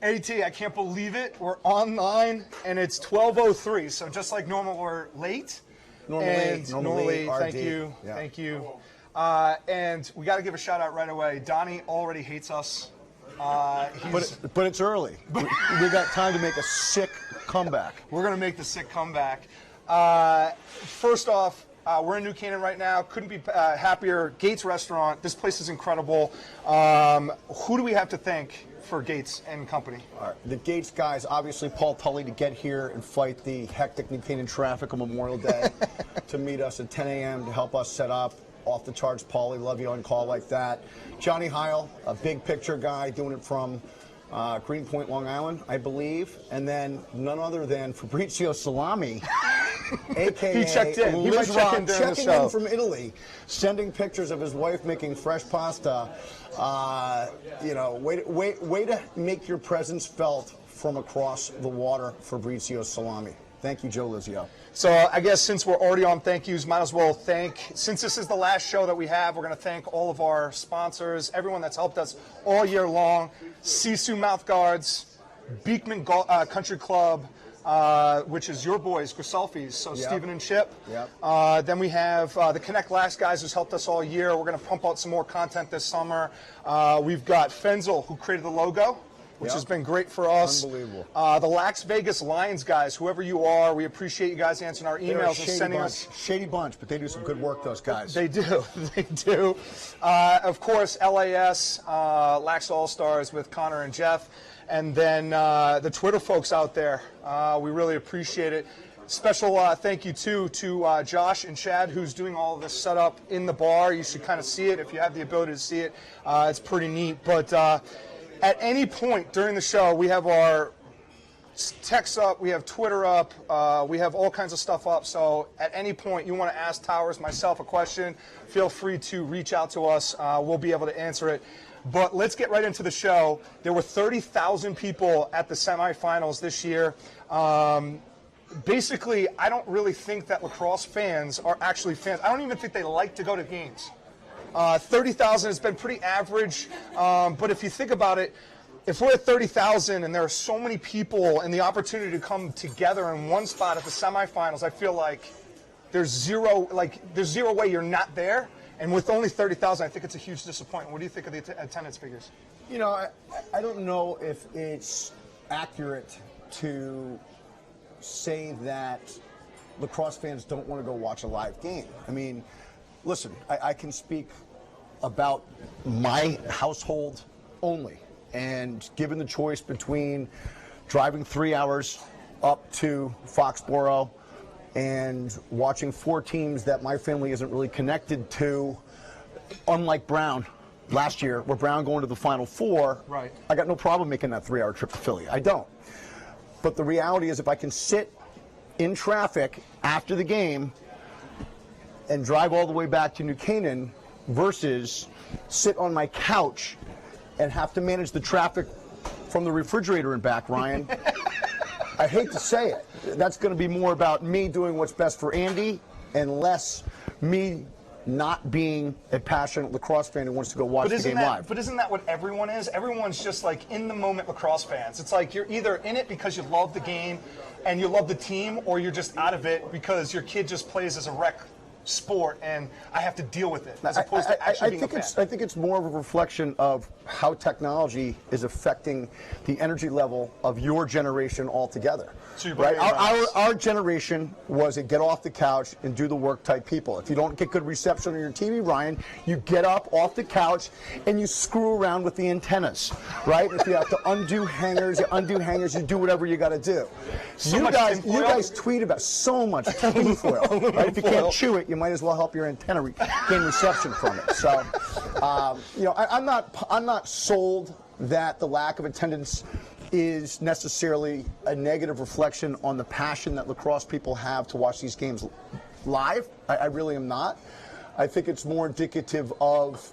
AT, I can't believe it. We're online, and it's 12:03. So just like normal, we're late. Normally, RD. thank you, Yeah. thank you. And we got to give a shout out right away. Donnie already hates us. But it's early. We got time to make a sick comeback. We're going to make the sick comeback. First off, we're in New Canaan right now. Couldn't be happier. Gates Restaurant. This place is incredible. Who do we have to thank for Gates and company? All right. The Gates guys, obviously Paul Tully to get here and fight the hectic New Canaan traffic on Memorial Day to meet us at 10 a.m. to help us set up. Off the charts, Paulie. Love you on call like that. Johnny Heil, a big picture guy, doing it from Greenpoint, Long Island, I believe. And then none other than Fabrizio Salami, a.k.a. He checked in. He Liz might check Rock, in during the checking show. in from Italy, sending pictures of his wife making fresh pasta. Way to make your presence felt from across the water, Fabrizio Salami. Thank you, Joe Lizio. So I guess since we're already on thank yous, might as well since this is the last show that we have, we're going to thank all of our sponsors, everyone that's helped us all year long. Sisu Mouthguards, Beekman Country Club, which is your boys, Griselfi's, so yep. Stephen and Chip. Yep. Then we have the Connect Lax guys who's helped us all year. We're going to pump out some more content this summer. We've got Fenzel, who created the logo, which has been great for us. Unbelievable. The Lax Vegas Lions guys, whoever you are, we appreciate you guys answering our emails and sending us. Shady bunch, but they do some good work, those guys. They do. They do. Of course, LAS, LaxAllStars with Connor and Jeff. And then the Twitter folks out there. We really appreciate it. Special thank you, too, to Josh and Chad, who's doing all of this setup in the bar. You should kind of see it if you have the ability to see it. It's pretty neat. But at any point during the show, we have our text up, we have Twitter up, we have all kinds of stuff up. So at any point you want to ask Towers, myself, a question, feel free to reach out to us. We'll be able to answer it. But let's get right into the show. There were 30,000 people at the semifinals this year. Basically, I don't really think that lacrosse fans are actually fans. I don't even think they like to go to games. 30,000 has been pretty average, but if you think about it, if we're at 30,000 and there are so many people and the opportunity to come together in one spot at the semifinals, I feel like there's zero way you're not there. And with only 30,000, I think it's a huge disappointment. What do you think of the attendance figures? You know, I don't know if it's accurate to say that lacrosse fans don't want to go watch a live game. I mean, listen, I can speak about my household only. And given the choice between driving 3 hours up to Foxborough and watching four teams that my family isn't really connected to, unlike Brown last year, where Brown going to the Final Four, right. I got no problem making that 3 hour trip to Philly. I don't. But the reality is if I can sit in traffic after the game and drive all the way back to New Canaan versus sit on my couch and have to manage the traffic from the refrigerator and back, Ryan, I hate to say it. That's going to be more about me doing what's best for Andy and less me not being a passionate lacrosse fan who wants to go watch the game live. But isn't that what everyone is? Everyone's just like in the moment lacrosse fans. It's like you're either in it because you love the game and you love the team, or you're just out of it because your kid just plays as a rec sport and I have to deal with it as opposed to actually being a fan. I think it's more of a reflection of how technology is affecting the energy level of your generation altogether. So right? Our generation was a get off the couch and do the work type people. If you don't get good reception on your TV, Ryan, you get up off the couch and you screw around with the antennas, right? If you have to undo hangers, you do whatever you got to do. So you guys tweet about so much tinfoil, right? If you can't chew it, you might as well help your antenna gain reception from it. So, I'm not sold that the lack of attendance is necessarily a negative reflection on the passion that lacrosse people have to watch these games live. I really am not. I think it's more indicative of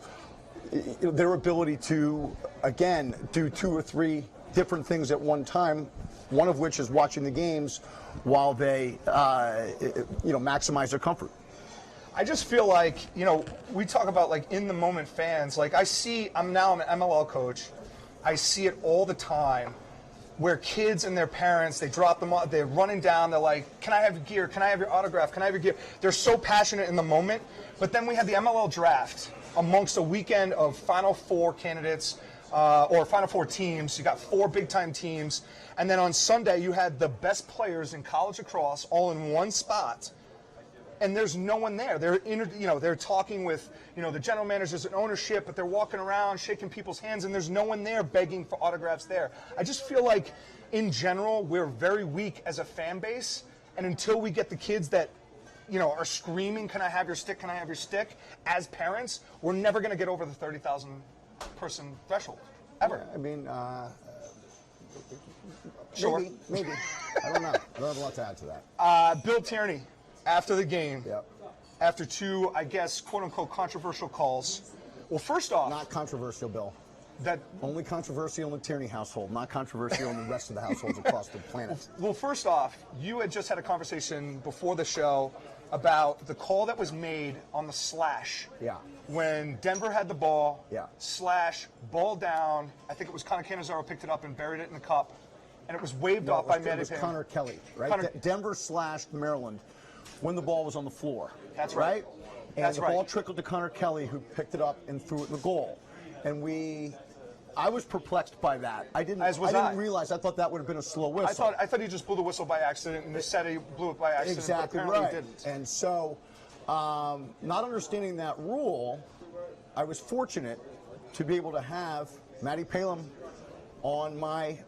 their ability to, again, do 2 or 3 different things at one time, one of which is watching the games while they, maximize their comfort. I just feel like, we talk about like in the moment fans. Like I'm now an MLL coach. I see it all the time. where kids and their parents, they drop them off, they're running down, they're like, can I have your gear? Can I have your autograph? Can I have your gear? They're so passionate in the moment. But then we had the MLL draft amongst a weekend of Final Four candidates, or Final Four teams. You got 4 big-time teams. And then on Sunday, you had the best players in college lacrosse all in one spot. And there's no one there. They're talking with, the general managers and ownership, but they're walking around, shaking people's hands, and there's no one there begging for autographs there. I just feel like, in general, we're very weak as a fan base, and until we get the kids that, are screaming, can I have your stick, can I have your stick, as parents, we're never going to get over the 30,000 person threshold, ever. Yeah, I mean, sure. Maybe. I don't know. I don't have a lot to add to that. Bill Tierney, after the game, Yep. after 2, I guess, quote-unquote controversial calls. Well, first off, Not controversial, Bill. that Only controversial in the Tierney household, not controversial in the rest of the households across the planet. well, first off, you had just had a conversation before the show about the call that was made on the slash. Yeah. When Denver had the ball, Yeah. slash, ball down. I think it was Connor Cannizzaro picked it up and buried it in the cup, and it was waved off by It was Manny. Connor Kelly, right? Connor- Denver slashed Maryland when the ball was on the floor. That's right. And That's the right. ball trickled to Connor Kelly, who picked it up and threw it in the goal. And I was perplexed by that. I didn't realize. I thought that would have been a slow whistle. I thought he just blew the whistle by accident, and they said he blew it by accident. Exactly but apparently right. He didn't. And so, not understanding that rule, I was fortunate to be able to have Matty Palem on my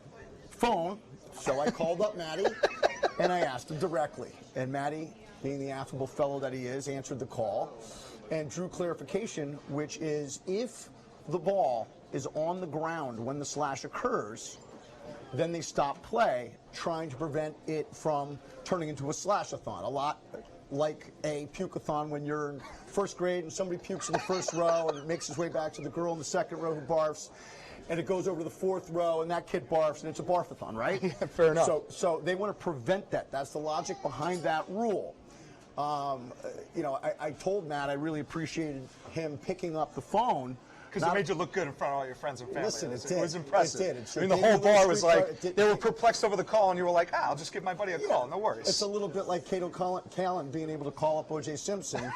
phone. So I called up Matty and I asked him directly. And Matty, being the affable fellow that he is, answered the call and drew clarification, which is if the ball is on the ground when the slash occurs, then they stop play, trying to prevent it from turning into a slash-a-thon. A lot like a puke-a-thon when you're in first grade and somebody pukes in the first row and it makes its way back to the girl in the second row who barfs, and it goes over to the fourth row and that kid barfs, and it's a barf-a-thon, right? Fair enough. So they want to prevent that. That's the logic behind that rule. I told Matt I really appreciated him picking up the phone. Because it made you look good in front of all your friends and family. Listen, it was impressive. It did. I mean, the whole bar was like, they were perplexed over the call, and you were like, I'll just give my buddy a call. No worries. It's a little bit like Cato Callan being able to call up O.J. Simpson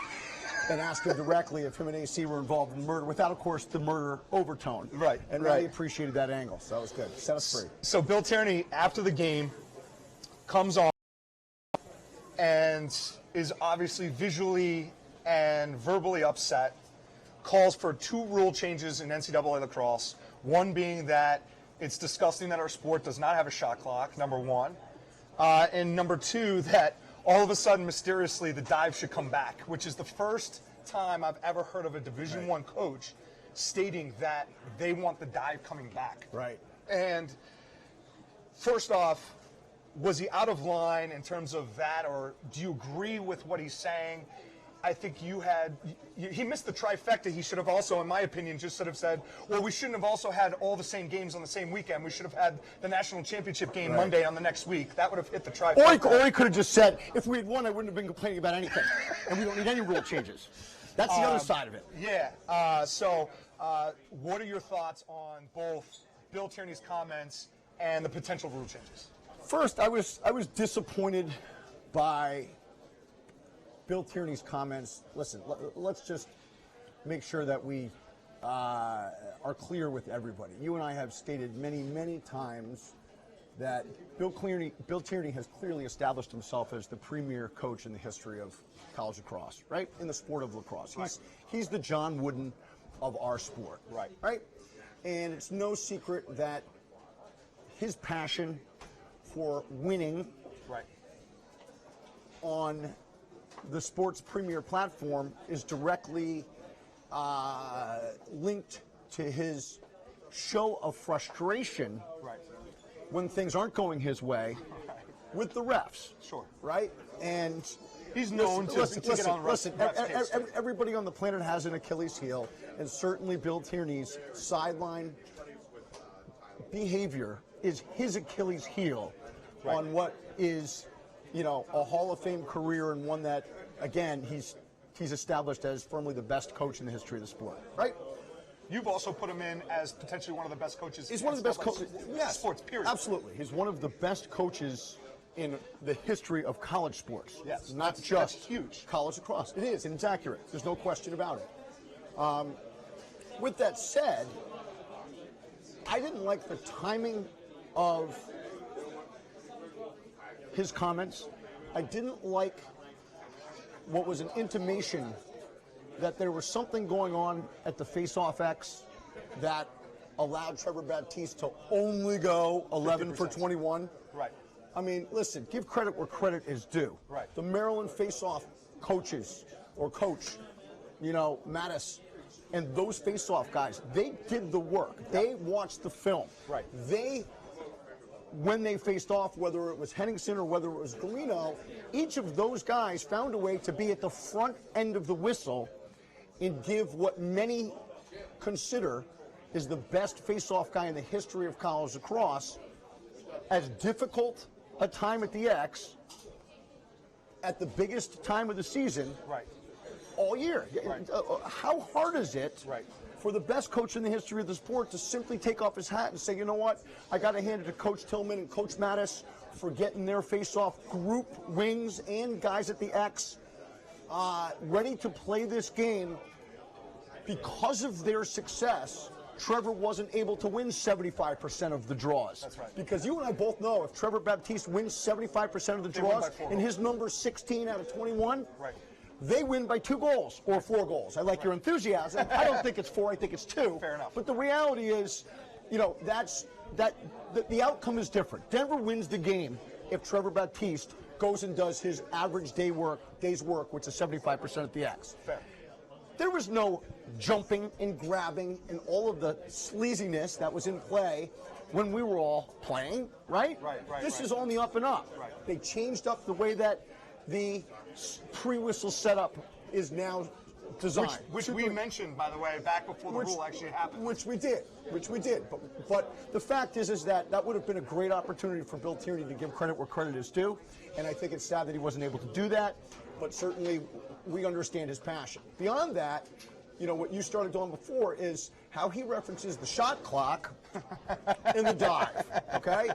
and ask him directly if him and AC were involved in murder, without, of course, the murder overtone. Right. And right. really appreciated that angle, so that was good. Set us free. So Bill Tierney, after the game, comes on and is obviously visually and verbally upset, calls for 2 rule changes in NCAA lacrosse, one being that it's disgusting that our sport does not have a shot clock, number 1, and number 2, that all of a sudden, mysteriously, the dive should come back, which is the first time I've ever heard of a Division I coach stating that they want the dive coming back. Right. And first off, was he out of line in terms of that, or do you agree with what he's saying? I think he missed the trifecta. He should have also, in my opinion, just sort of said, well, we shouldn't have also had all the same games on the same weekend. We should have had the national championship game Monday on the next week. That would have hit the trifecta. Or he could have just said, if we had won, I wouldn't have been complaining about anything. And we don't need any rule changes. That's the other side of it. Yeah. So what are your thoughts on both Bill Tierney's comments and the potential rule changes? First, I was disappointed by Bill Tierney's comments. Listen, let's just make sure that we are clear with everybody. You and I have stated many, many times that Bill Tierney has clearly established himself as the premier coach in the history of college lacrosse, right? In the sport of lacrosse. He's the John Wooden of our sport. Right? And it's no secret that his passion for winning on the sport's premier platform is directly linked to his show of frustration when things aren't going his way with the refs. Sure. Right? And he's known to get on refs. Everybody on the planet has an Achilles heel, and certainly Bill Tierney's sideline behavior is his Achilles heel on what is, a Hall of Fame career, and one that, again, he's established as firmly the best coach in the history of the sport, right? You've also put him in as potentially one of the best coaches. He's one of the best coaches. Yes, sports. Period. Absolutely, he's one of the best coaches in the history of college sports. Yes, not that's just huge. College lacrosse. It is, and it's accurate. There's no question about it. With that said, I didn't like the timing of his comments. I didn't like what was an intimation that there was something going on at the Face-Off X that allowed Trevor Baptiste to only go 11 for 21. Right. I mean, listen, give credit where credit is due. Right. The Maryland Face-Off coaches, or coach, Mattis, and those Face-Off guys, they did the work. Yep. They watched the film. Right. When they faced off, whether it was Henningsen or whether it was Garino, each of those guys found a way to be at the front end of the whistle and give what many consider is the best face-off guy in the history of college lacrosse as difficult a time at the X at the biggest time of the season. Right. All year. Right. How hard is it right. for the best coach in the history of the sport to simply take off his hat and say, you know what, I got to hand it to Coach Tillman and Coach Mattis for getting their face-off group wings and guys at the X ready to play this game. Because of their success, Trevor wasn't able to win 75% of the draws. That's right. Because you and I both know if Trevor Baptiste wins 75% of the draws and his number's 16 out of 21, right. They win by 2 goals or 4 goals. I like your enthusiasm. I don't think it's 4. I think it's 2. Fair enough. But the reality is, the outcome is different. Denver wins the game if Trevor Baptiste goes and does his average day's work, which is 75% at the X. Fair. There was no jumping and grabbing and all of the sleaziness that was in play when we were all playing, right? Right. This is on the up and up. Right. They changed up the way that the pre-whistle setup is now designed. Which we mentioned, by the way, back before the rule actually happened. Which we did. But the fact is that would have been a great opportunity for Bill Tierney to give credit where credit is due, and I think it's sad that he wasn't able to do that, but certainly we understand his passion. Beyond that, what you started on before is how he references the shot clock and the dive, okay?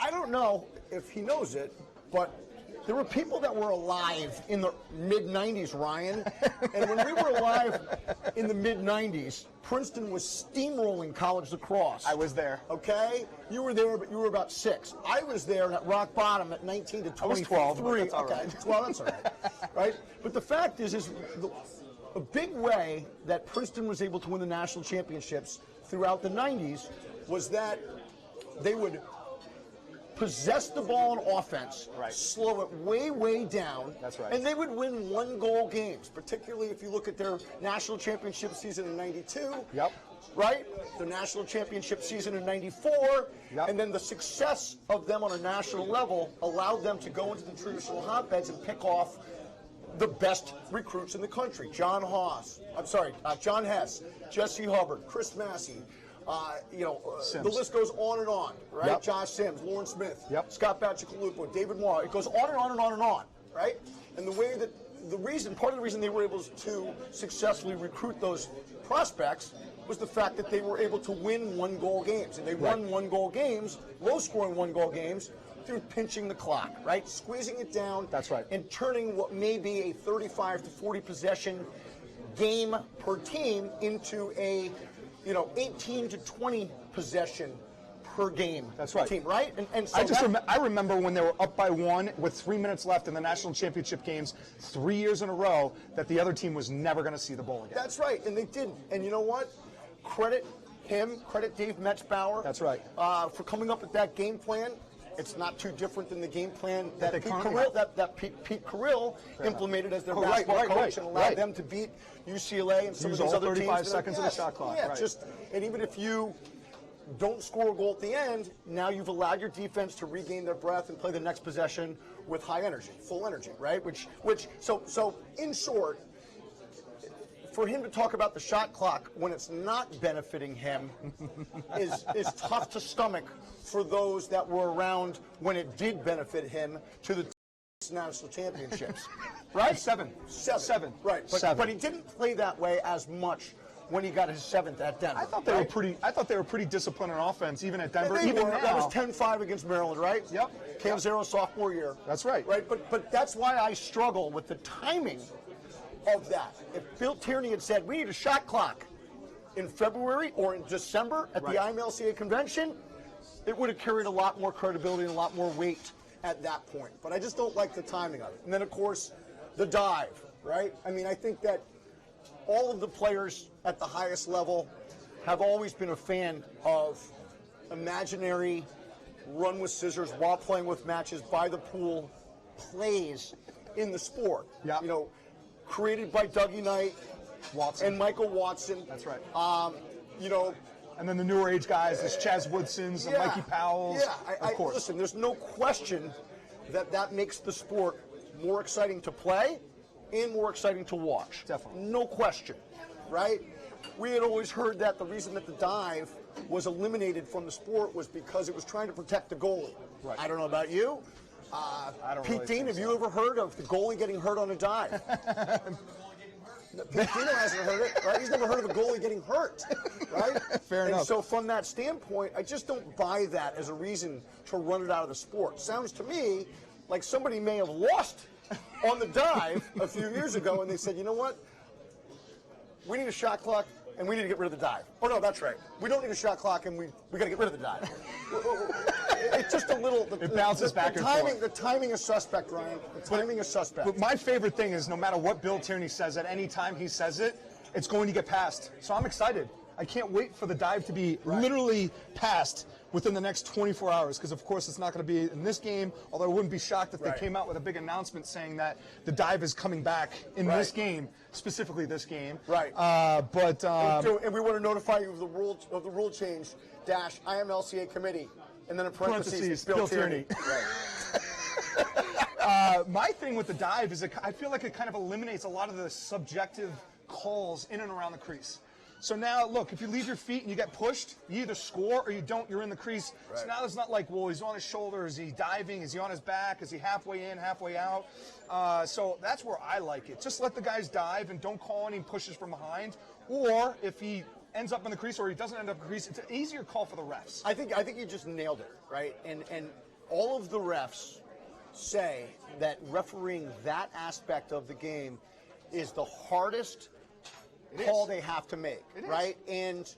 I don't know if he knows it, but there were people that were alive in the mid-'90s, Ryan. And when we were alive in the mid-'90s, Princeton was steamrolling college lacrosse. I was there. Okay? You were there, but you were about 6. I was there at rock bottom at 19 to 23. I was 12, but that's all right. Okay, well, that's all right. Right? But the fact is a big way that Princeton was able to win the national championships throughout the 90s was that they would possess the ball on offense, right. Slow it way down, that's right. And they would win 1-goal games, particularly if you look at their national championship season in 92, yep. Right? The national championship season in 94, yep. And then the success of them on a national level allowed them to go into the traditional hotbeds and pick off the best recruits in the country. John Hess, Jesse Hubbard, Chris Massey, the list goes on and on, right? Yep. Josh Sims, Lauren Smith, yep. Scott Bacigalupo, David Moore. It goes on and on and on and on, right? And part of the reason they were able to successfully recruit those prospects was the fact that they were able to win 1-goal games. And they won 1-goal games, low-scoring 1-goal games, through pinching the clock, right? Squeezing it down. That's right. And turning what may be a 35 to 40 possession game per team into a 18 to 20 possession per game. That's right. Team, right? And so I remember when they were up by 1 with 3 minutes left in the national championship games 3 years in a row that the other team was never going to see the ball again. That's right, and they didn't. And you know what? Credit him, credit Dave Metzbauer. That's right. For coming up with that game plan. It's not too different than the game plan that Pete Carrill implemented as their basketball coach and allowed them to beat UCLA and some of these other 35 teams. seconds of the shot clock. Yeah, right. And even if you don't score a goal at the end, now you've allowed your defense to regain their breath and play the next possession with high energy, full energy, right? So in short, for him to talk about the shot clock when it's not benefiting him is tough to stomach for those that were around when it did benefit him to the national championships. Right? Seven. Right. But he didn't play that way as much when he got his 7th at Denver. I thought they were pretty. I thought they were pretty disciplined on offense, even at Denver. They even were. now, That was 10-5 against Maryland, right? Yep. Cam Zero sophomore year. That's right. Right, but that's why I struggle with the timing of that. If Bill Tierney had said we need a shot clock in February or in December at the IMLCA convention, it would have carried a lot more credibility and a lot more weight at that point. But I just don't like the timing of it. And then, of course, the dive, right? I mean, I think that all of the players at the highest level have always been a fan of imaginary run with scissors while playing with matches by the pool plays in the sport. Yeah. You know, created by Dougie Knight Watson. and Michael Watson. That's right. You know, and then the newer age guys, there's Chaz Woodsons and Mikey Powell's. Yeah, of course. Listen, there's no question that makes the sport more exciting to play and more exciting to watch. Definitely. No question, right? We had always heard that the reason that the dive was eliminated from the sport was because it was trying to protect the goalie. Right. I don't know about you. I don't Pete really Dean, think have so. you ever heard of the goalie getting hurt on a dive? Pete Dino hasn't heard it, right? He's never heard of a goalie getting hurt, right? Fair enough. And so from that standpoint, I just don't buy that as a reason to run it out of the sport. Sounds to me like somebody may have lost on the dive a few years ago, and they said, you know what? We need a shot clock, and we need to get rid of the dive. Oh, no, that's right. We don't need a shot clock, and we got to get rid of the dive. It's just a little... It bounces back and forth. The timing is suspect, Ryan. The timing is suspect. But my favorite thing is no matter what Bill Tierney says, at any time he says it, it's going to get passed. So I'm excited. I can't wait for the dive to be literally passed within the next 24 hours, because of course it's not going to be in this game, although I wouldn't be shocked if they came out with a big announcement saying that the dive is coming back in this game, specifically this game. Right. And we want to notify you of the rule change - IMLCA committee, and then in parentheses Bill Tierney. Right. My thing with the dive is I feel like it kind of eliminates a lot of the subjective calls in and around the crease. So now, look, if you leave your feet and you get pushed, you either score or you don't, you're in the crease. Right. So now it's not like, well, he's on his shoulder, is he diving, is he on his back, is he halfway in, halfway out? So that's where I like it. Just let the guys dive and don't call any pushes from behind. Or if he ends up in the crease or he doesn't end up in the crease, it's an easier call for the refs. I think you just nailed it, right? And all of the refs say that refereeing that aspect of the game is the hardest call they have to make, right? And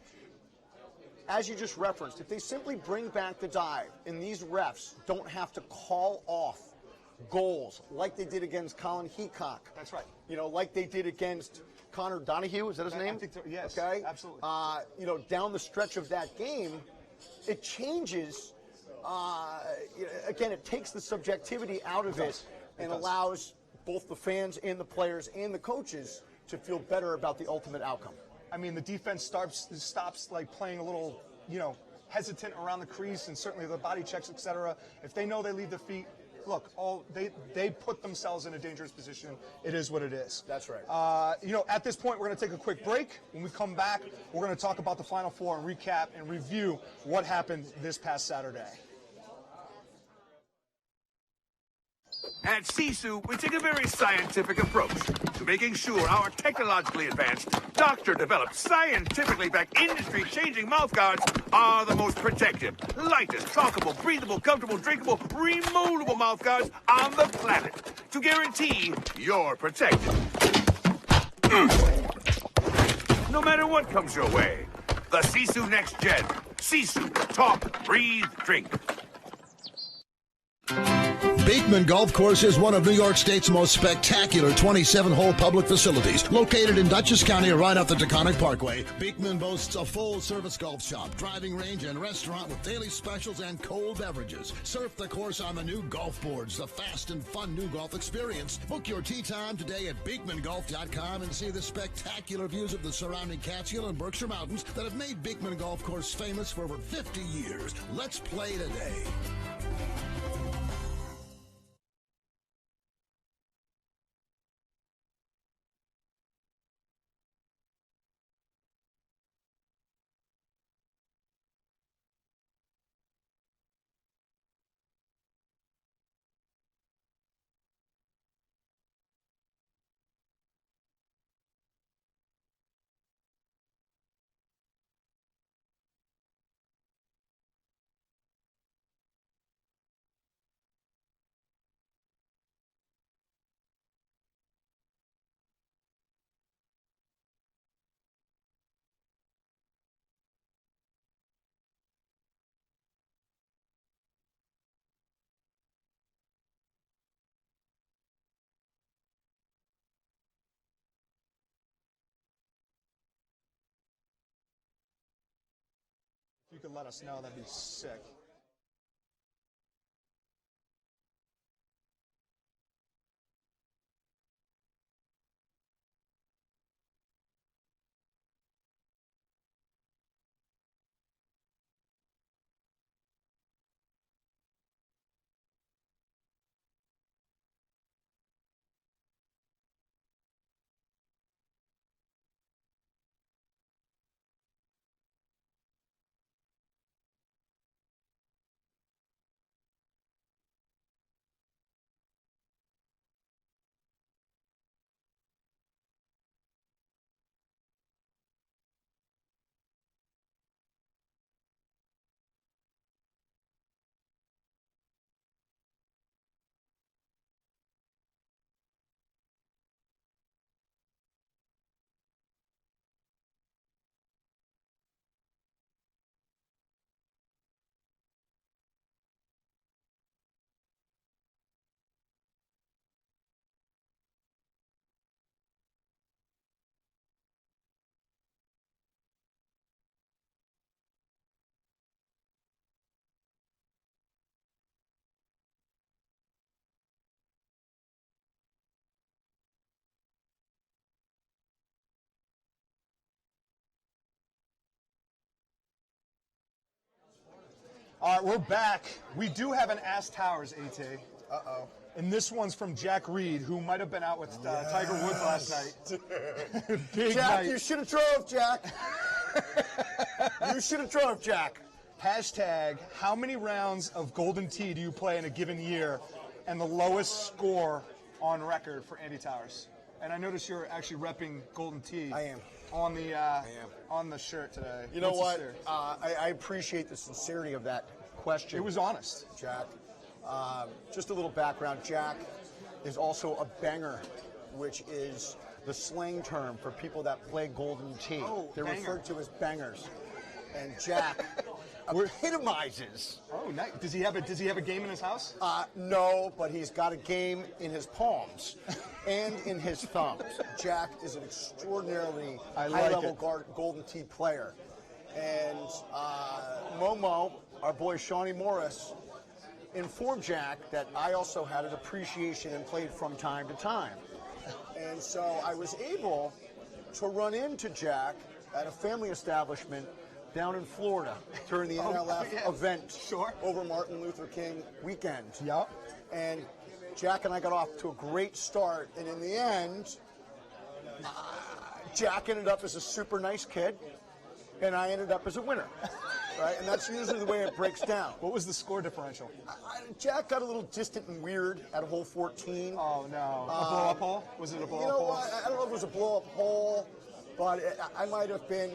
as you just referenced, if they simply bring back the dive and these refs don't have to call off goals like they did against Colin Heacock. That's right. You know, like they did against Connor Donahue, is that his name? I think so, yes, okay. Absolutely. You know, down the stretch of that game, it changes. Again, it takes the subjectivity out of it and allows both the fans and the players and the coaches to feel better about the ultimate outcome. I mean, the defense stops like playing a little, hesitant around the crease, and certainly the body checks, etc. If they know they leave the feet, look, they put themselves in a dangerous position. It is what it is. That's right. At this point, we're going to take a quick break. When we come back, we're going to talk about the Final Four and recap and review what happened this past Saturday. At Sisu, we take a very scientific approach to making sure our technologically advanced, doctor-developed, scientifically backed, industry-changing mouthguards are the most protective, lightest, talkable, breathable, comfortable, drinkable, removable mouthguards on the planet to guarantee you're protected. No matter what comes your way, the Sisu Next Gen. Sisu, talk, breathe, drink. Beekman Golf Course is one of New York State's most spectacular 27-hole public facilities. Located in Dutchess County right off the Taconic Parkway, Beekman boasts a full-service golf shop, driving range, and restaurant with daily specials and cold beverages. Surf the course on the new golf boards, the fast and fun new golf experience. Book your tee time today at BeekmanGolf.com and see the spectacular views of the surrounding Catskill and Berkshire Mountains that have made Beekman Golf Course famous for over 50 years. Let's play today. could let us know, that'd be sick. All right, we're back. We do have an Ask Towers, AT. Uh-oh. And this one's from Jack Reed, who might have been out with Tiger Woods last night. Big Jack, night. you should have drove, Jack. You should have drove, Jack. Hashtag, how many rounds of Golden Tee do you play in a given year? And the lowest score on record for Andy Towers. And I notice you're actually repping Golden Tee. I am. On the on the shirt today. You know what? Sincere? I appreciate the sincerity of that question. It was honest. Jack. Just a little background. Jack is also a banger, which is the slang term for people that play Golden Tee. Oh, they're banger. referred to as bangers. And Jack epitomizes. Oh, nice. Does he have a game in his house? No, but he's got a game in his palms and in his thumbs. Jack is an extraordinarily high-level Golden Tee player. And Momo, our boy Shawnee Morris, informed Jack that I also had an appreciation and played from time to time. And so I was able to run into Jack at a family establishment down in Florida during the NLF event over Martin Luther King weekend. Yep. And Jack and I got off to a great start, and in the end, Jack ended up as a super nice kid, and I ended up as a winner. Right? And that's usually the way it breaks down. What was the score differential? Jack got a little distant and weird at hole 14. Oh, no. A blow-up hole? Was it a blow-up hole? You know what? I don't know if it was a blow-up hole, but I might have been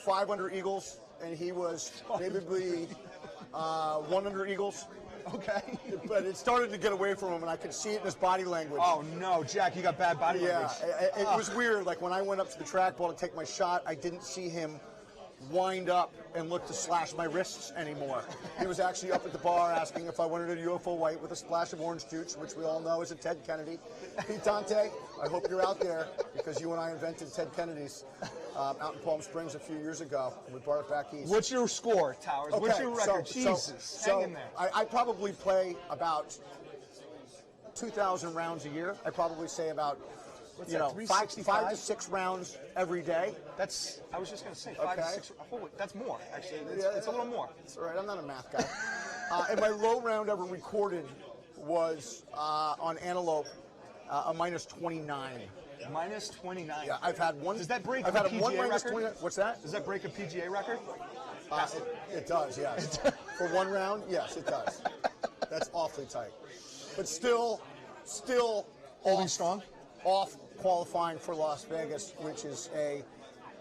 5 under eagles, and he was maybe 1 under eagles. Okay. But it started to get away from him, and I could see it in his body language. Oh, no, Jack, you got bad body language. Yeah, it was weird. Like, when I went up to the trackball to take my shot, I didn't see him wind up and look to slash my wrists anymore. He was actually up at the bar asking if I wanted a UFO white with a splash of orange juice, which we all know is a Ted Kennedy. Pete Dante, I hope you're out there, because you and I invented Ted Kennedy's out in Palm Springs a few years ago. We brought it back east. What's your score, Towers? Okay, What's your record? Jesus, hang in there. I probably play about 2,000 rounds a year. I probably say about 5 to 6 rounds every day. That's, I was just going to say, 5 to 6. Holy, that's more, actually. It's a little more. It's all right. I'm not a math guy. And my low round ever recorded was on Antelope, a minus 29. Minus 29. Yeah, I've had one. Does that break I've a had PGA one minus record? 29. What's that? Does that break a PGA record? It does, yes. For one round, yes, it does. That's awfully tight. But still Holding strong? Off qualifying for Las Vegas, which is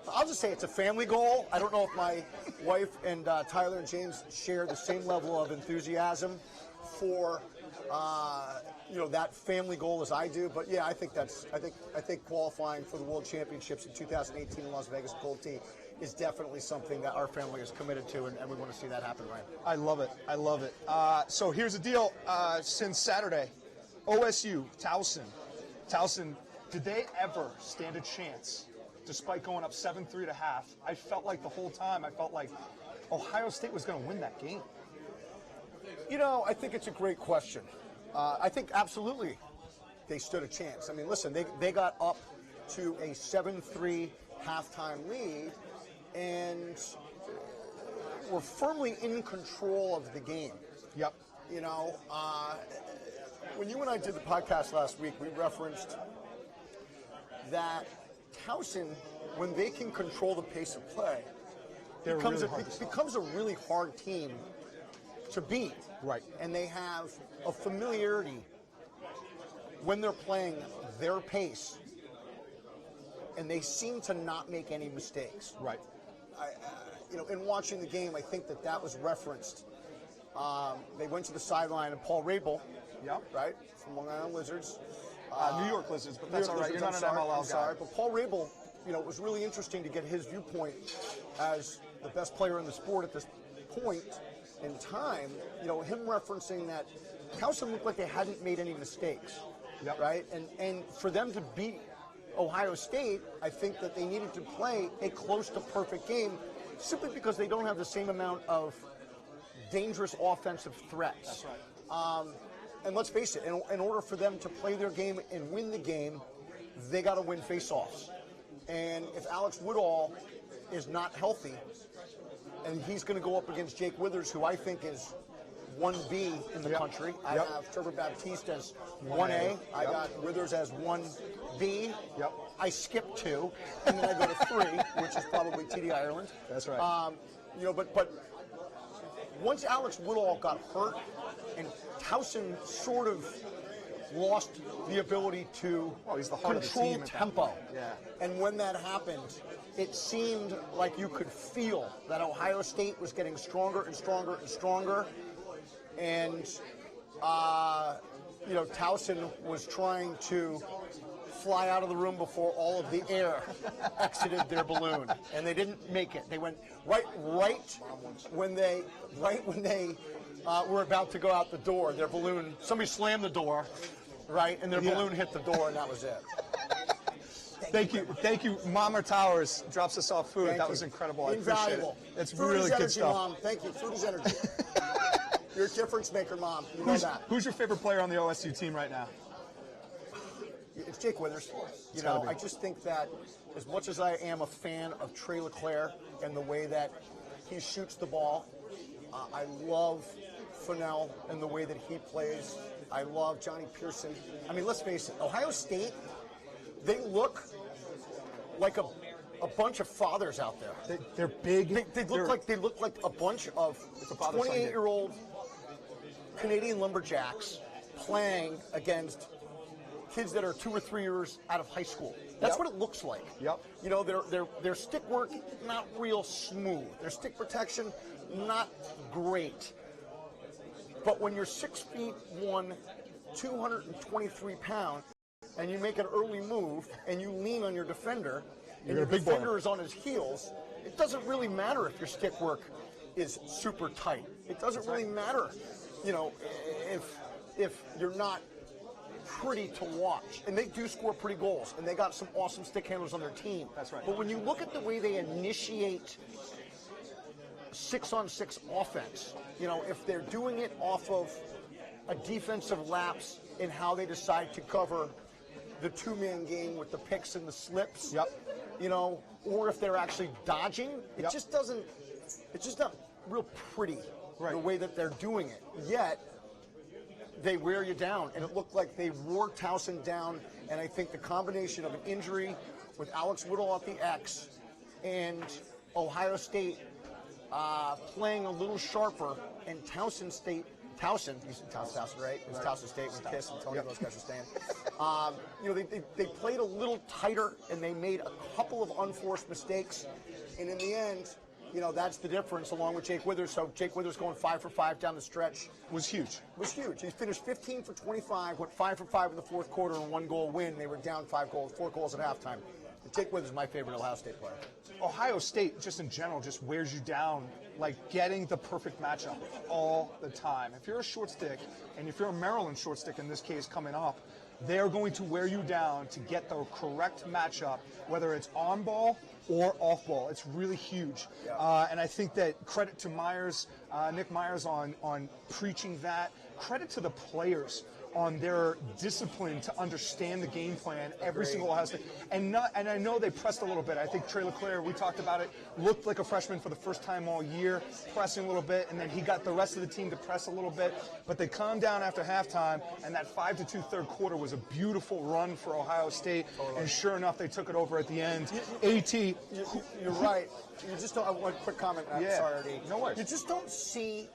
I'll just say it's a family goal. I don't know if my wife and Tyler and James share the same level of enthusiasm for that family goal as I do. But yeah, I think qualifying for the World Championships in 2018 in Las Vegas Gold Tee is definitely something that our family is committed to, and we want to see that happen, right? I love it. I love it. So here's the deal. Since Saturday, OSU, Towson, did they ever stand a chance, despite going up 7-3 at a half? I felt like the whole time, Ohio State was going to win that game? You know, I think it's a great question. I think absolutely they stood a chance. I mean, listen, they got up to a 7-3 halftime lead and were firmly in control of the game. Yep. You know, when you and I did the podcast last week, we referenced that Towson, when they can control the pace of play, becomes a really hard team to beat. Right. And they have a familiarity when they're playing their pace, and they seem to not make any mistakes. Right. You know, in watching the game, I think that was referenced. They went to the sideline, and Paul Rabel, yep. right, from Long Island Lizards. New York Lizards, but that's all right. You're not an MLL guy. Sorry, but Paul Rabel, you know, it was really interesting to get his viewpoint as the best player in the sport at this point in time. You know, him referencing that Towson looked like they hadn't made any mistakes, yep. right? And for them to beat Ohio State, I think that they needed to play a close to perfect game, simply because they don't have the same amount of dangerous offensive threats. That's right. And let's face it, in order for them to play their game and win the game, they got to win face-offs. And if Alex Woodall is not healthy, and he's going to go up against Jake Withers, who I think is 1B in the yep. country. I yep. have Trevor Baptiste as 1A. Yep. I got Withers as 1B. Yep. I skip 2, and then I go to 3, which is probably TD Ireland. That's right. You know, but once Alex Woodall got hurt, and Towson sort of lost the ability to he's the heart control of the team tempo. Yeah. And when that happened, it seemed like you could feel that Ohio State was getting stronger and stronger and stronger. And, you know, Towson was trying to fly out of the room before all of the air exited their balloon, and they didn't make it. They went right when they were about to go out the door. Their balloon, somebody slammed the door, right, and their balloon hit the door, and that was it. Thank you. Mama Towers drops us off food. That was incredible. Invaluable. I appreciate it. It's food really is good energy, stuff. Mom. Thank you. Food is energy. You're a difference maker, Mom. You know that. Who's your favorite player on the OSU team right now? It's Jake Withers. You know, I just think that as much as I am a fan of Trey LeClaire and the way that he shoots the ball, I love Fennell and the way that he plays. I love Johnny Pearson. I mean, let's face it, Ohio State, they look like a bunch of fathers out there. They're big. They look like a bunch of 28-year-old Canadian lumberjacks playing against kids that are 2 or 3 years out of high school. That's what it looks like. Yep. You know, their stick work, not real smooth. Their stick protection, not great. But when you're 6'1", 223 pounds, and you make an early move, and you lean on your defender, and your defender is on his heels, it doesn't really matter if your stick work is super tight. It doesn't really matter, you know, if you're not pretty to watch. And they do score pretty goals, and they got some awesome stick handlers on their team. That's right. But when you look at the way they initiate 6-on-6 offense, you know, if they're doing it off of a defensive lapse in how they decide to cover the two-man game with the picks and the slips, you know, or if they're actually dodging, it just doesn't, it's just not real pretty the way that they're doing it. Yet, they wear you down, and it looked like they wore Towson down, and I think the combination of an injury with Alex Woodall at the X and Ohio State playing a little sharper, and Towson, right? It was Towson State with Kiss and Tony, those guys were staying. You know, they played a little tighter, and they made a couple of unforced mistakes, and in the end, you know, that's the difference along with Jake Withers. So Jake Withers going 5 for 5 down the stretch. Was huge. He finished 15 for 25, went 5 for 5 in the fourth quarter, and 1-goal win. They were down 4 goals at halftime. And Jake Withers is my favorite Ohio State player. Ohio State, just in general, just wears you down, like getting the perfect matchup all the time. If you're a short stick, and if you're a Maryland short stick in this case coming up, they're going to wear you down to get the correct matchup, whether it's on ball or off ball. It's really huge. And I think that credit to Myers, Nick Myers on preaching that. Credit to the players on their discipline to understand the game plan every single house. And I know they pressed a little bit. I think Trey LeClaire, we talked about it, looked like a freshman for the first time all year, pressing a little bit, and then he got the rest of the team to press a little bit. But they calmed down after halftime, and that 5-2 third quarter was a beautiful run for Ohio State. Totally. And sure enough, they took it over at the end. You're right. You just don't have one quick comment. I'm sorry. No worries. You just don't see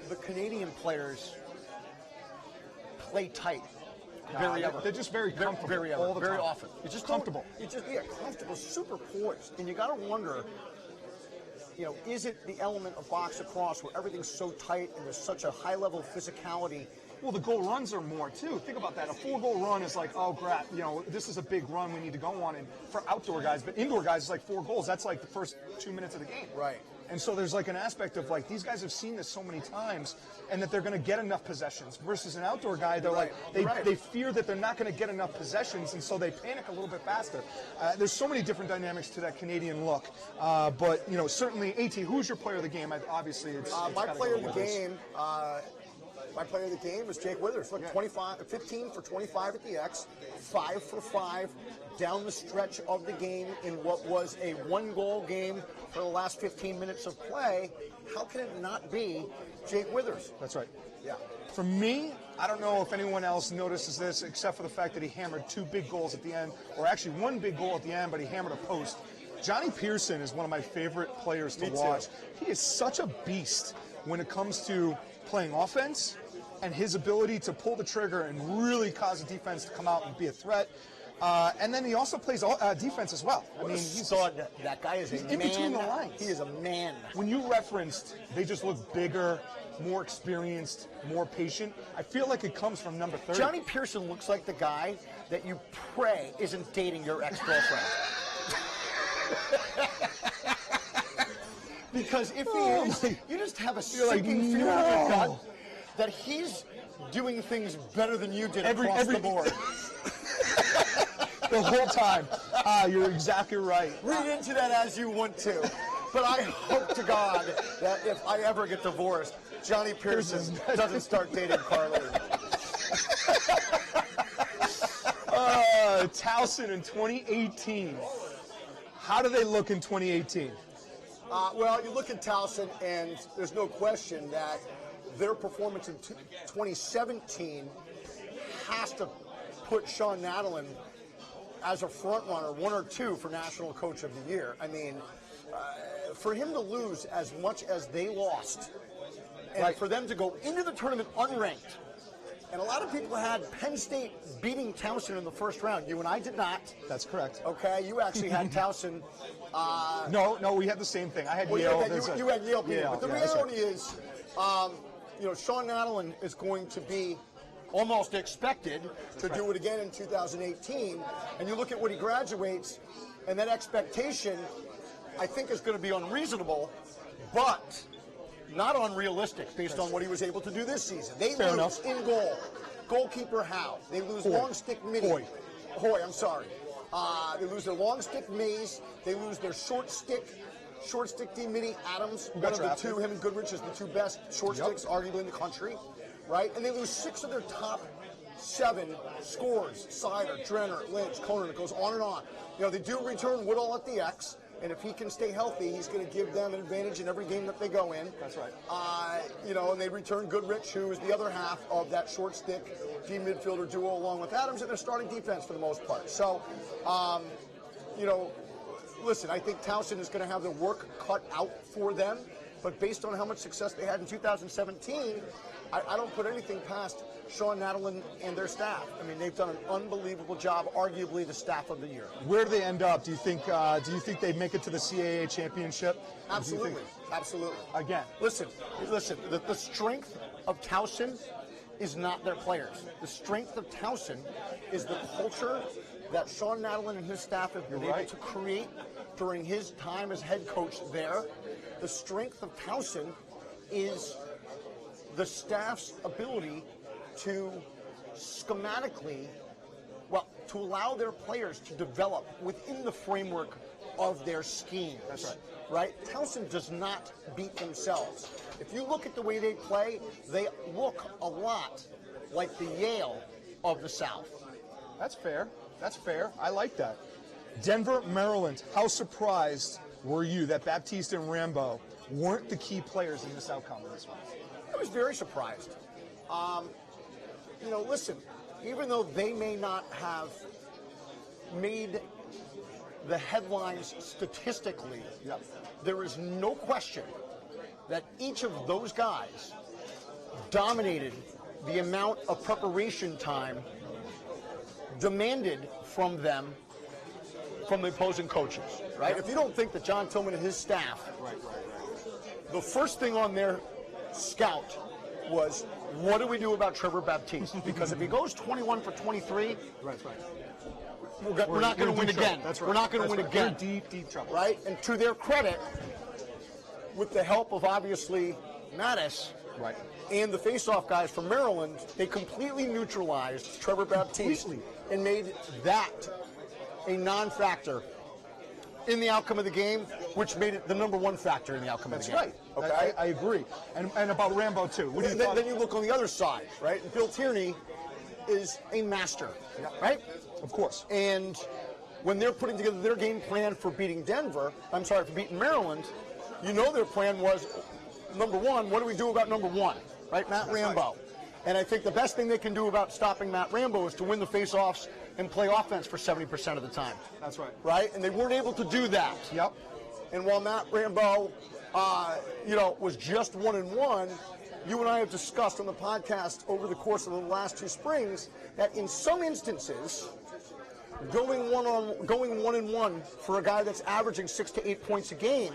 the Canadian players play tight. They're just very comfortable. Very often. It's just comfortable. Comfortable, super poised. And you got to wonder, is it the element of box lacrosse where everything's so tight and there's such a high level of physicality? Well, the goal runs are more, too. Think about that. A 4-goal run is like, oh, crap, this is a big run we need to go on. And for outdoor guys, but indoor guys, it's like 4 goals. That's like the first 2 minutes of the game. Right. And so there's like an aspect of like, these guys have seen this so many times and that they're going to get enough possessions versus an outdoor guy. They're they fear that they're not going to get enough possessions, and so they panic a little bit faster. There's so many different dynamics to that Canadian look. But, certainly, AT, who's your player of the game? Obviously, it's my player of the game. My player of the game was Jake Withers. Look, 15 for 25 at the X, 5 for 5 down the stretch of the game in what was a 1-goal game for the last 15 minutes of play. How can it not be Jake Withers? That's right. Yeah. For me, I don't know if anyone else notices this except for the fact that he hammered 2 big goals at the end, or actually 1 big goal at the end, but he hammered a post. Johnny Pearson is one of my favorite players to watch. He is such a beast when it comes to playing offense and his ability to pull the trigger and really cause the defense to come out and be a threat. And then he also plays defense as well. I mean, that guy is a man. In between the lines. He is a man. When you referenced, they just look bigger, more experienced, more patient. I feel like it comes from number 30. Johnny Pearson looks like the guy that you pray isn't dating your ex-girlfriend. Because if he is, you just have a sinking feeling in your gut that he's doing things better than you did across the board. The whole time. You're exactly right. Read into that as you want to. But I hope to God that if I ever get divorced, Johnny Pearson doesn't start dating Carly. Towson in 2018. How do they look in 2018? Well, you look at Towson, and there's no question that their performance in 2017 has to put Sean Nadelin as a front runner, 1 or 2 for National Coach of the Year. I mean, for him to lose as much as they lost, and for them to go into the tournament unranked, and a lot of people had Penn State beating Towson in the first round. You and I did not. That's correct. Okay, you actually had Towson. No, we had the same thing. I had Yale. You had Yale beating. But the reality is, Sean Nadelin is going to be almost expected to do it again in 2018. And you look at what he graduates, and that expectation, I think, is going to be unreasonable, but not unrealistic based on what he was able to do this season. They lose in goal. Goalkeeper Howe. They lose long stick Mitty. Hoy, I'm sorry. They lose their long stick Mays. They lose their short stick D Mitty Adams. One of the 2, him and Goodrich is the 2 best short sticks arguably in the country. Right? And they lose 6 of their top 7 scorers. Sider, Drenner, Lynch, Conan. It goes on and on. They do return Woodall at the X. And if he can stay healthy, he's going to give them an advantage in every game that they go in. That's right. And they return Goodrich, who is the other half of that short stick D midfielder duo along with Adams, and they're starting defense for the most part. So, listen, I think Towson is going to have the work cut out for them. But based on how much success they had in 2017, I don't put anything past Sean Nadelin and their staff. I mean, they've done an unbelievable job, arguably the staff of the year. Where do they end up? Do you think they make it to the CAA championship? Absolutely. Absolutely. Again. Listen, the strength of Towson is not their players. The strength of Towson is the culture that Sean Nadelin and his staff have been able to create during his time as head coach there. The strength of Towson is the staff's ability to schematically Well, to allow their players to develop within the framework of their schemes. That's right. Right? Towson does not beat themselves. If you look at the way they play, they look a lot like the Yale of the South. That's fair. That's fair. I like that. Denver, Maryland. How surprised were you that Baptiste and Rambo weren't the key players in this outcome in this one? I was very surprised. Listen, even though they may not have made the headlines statistically, there is no question that each of those guys dominated the amount of preparation time demanded from them from the opposing coaches, right? If you don't think that John Tillman and his staff, the first thing on their scout was, what do we do about Trevor Baptiste? Because if he goes 21 for 23, we're not going to win again. That's right. We're not going to win again. We're deep, deep trouble. Right? And to their credit, with the help of obviously Mattis, right, and the face-off guys from Maryland, they completely neutralized Trevor Baptiste and made that a non-factor in the outcome of the game, which made it the number one factor in the outcome of the game. That's right. Okay, I agree. And about Rambo too. What do you then you look on the other side, right? And Bill Tierney is a master, right? Of course. And when they're putting together their game plan for beating for beating Maryland, you know their plan was, number one, what do we do about number one, right? Matt Rambo. And I think the best thing they can do about stopping Matt Rambo is to win the face-offs and play offense for 70% of the time. That's right. Right? And they weren't able to do that. Yep. And while Matt Rambo, was just 1-1, you and I have discussed on the podcast over the course of the last two springs that in some instances, going 1-1 for a guy that's averaging 6 to 8 points a game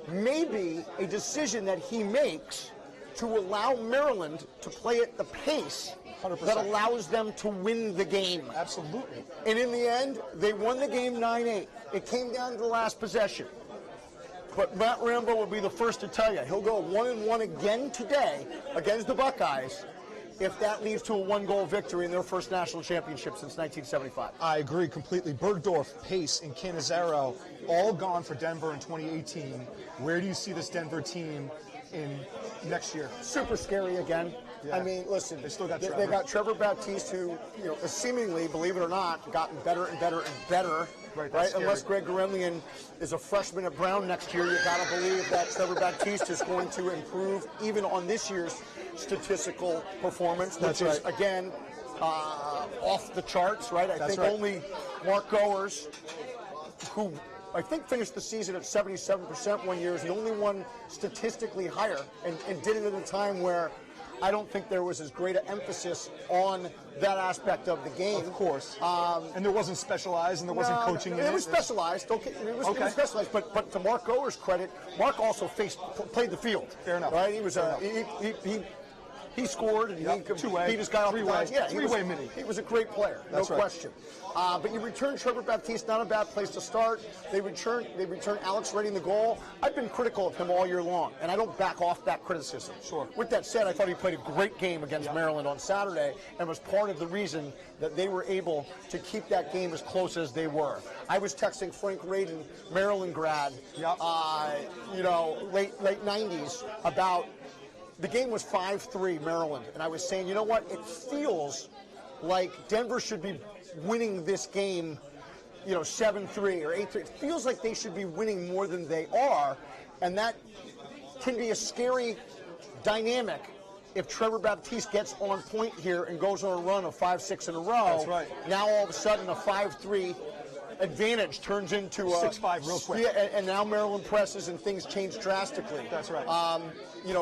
may be a decision that he makes to allow Maryland to play at the pace 100%. that allows them to win the game. Absolutely. And in the end, they won the game 9-8. It came down to the last possession. But Matt Rambo will be the first to tell you, he'll go 1-1 again today against the Buckeyes if that leads to a one-goal victory in their first national championship since 1975. I agree completely. Bergdorf, Pace, and Cannizzaro all gone for Denver in 2018. Where do you see this Denver team in next year? Super scary again. Yeah. I mean, listen, they still got Trevor. Trevor. They got Trevor Baptiste, who, has seemingly, believe it or not, gotten better and better and better. Right? Unless Greg Gurenlian is a freshman at Brown next year, you got to believe that Trevor Baptiste is going to improve even on this year's statistical performance, which is, again, off the charts, right? I think only Mark Goers, who I think finished the season at 77% one year, is the only one statistically higher, and did it at a time where I don't think there was as great an emphasis on that aspect of the game. Of course. And there wasn't specialized, and there wasn't coaching in it. It was specialized. It was specialized. But to Mark Goer's credit, Mark also played the field. Fair enough. Right? He was he scored and he beat his guy off the guys. Yeah, three-way mini. He was a great player, no question. But you return Trevor Baptiste, not a bad place to start. They return Alex Reddy in the goal. I've been critical of him all year long, and I don't back off that criticism. Sure. With that said, I thought he played a great game against Maryland on Saturday, and was part of the reason that they were able to keep that game as close as they were. I was texting Frank Radin, Maryland grad, late 90s, about the game was 5-3 Maryland, and I was saying, you know what? It feels like Denver should be winning this game, 7-3 or 8-3. It feels like they should be winning more than they are, and that can be a scary dynamic if Trevor Baptiste gets on point here and goes on a run of 5-6 in a row. That's right. Now all of a sudden a 5-3 advantage turns into a 6-5 real quick. Yeah, and now Maryland presses and things change drastically. That's right.